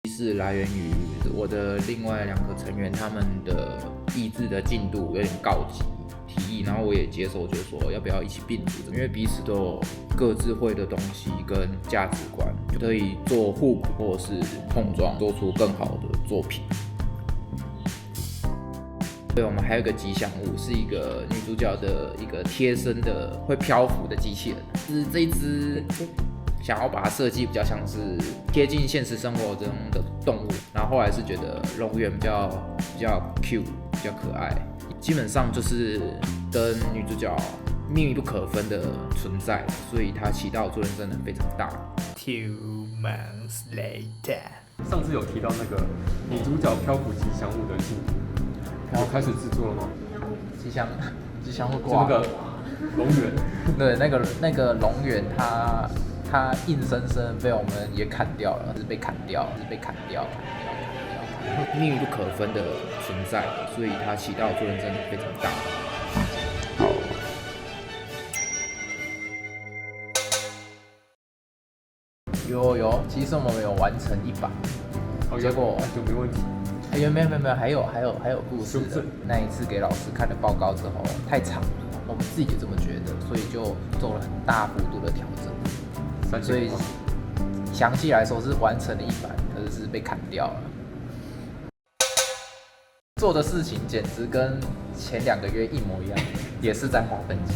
是来源于我的另外2个成员，他们的意志的进度有点告急提议，然后我也接受，就是说要不要一起并组，因为彼此都有各自会的东西跟价值观，就可以做互补或者是碰撞，做出更好的作品。对，我们还有一个吉祥物，是一个女主角的一个贴身的会漂浮的机器人，就是这一只。想要把它设计比较像是贴近现实生活中的动物，然后后来是觉得龙源比较 cute， 比较可爱，基本上就是跟女主角密不可分的存在，所以它起到作用真的非常大。2 months later， 上次有提到那个女主角漂浮吉祥物的进度，有开始制作了吗？吉祥物挂就那个龙源，对，那个龙源它硬生生被我们也砍掉了，是被砍掉，密不可分的存在，所以它起到作用真的非常大。好，有，其实我们有完成1把，结果就没问题。没有，还有故事的。那一次给老师看了报告之后太长了，我们自己就这么觉得，所以就做了很大幅度的调整。所以详细来说是完成了1版，可是被砍掉了。做的事情简直跟前2个月一模一样，也是在划分机。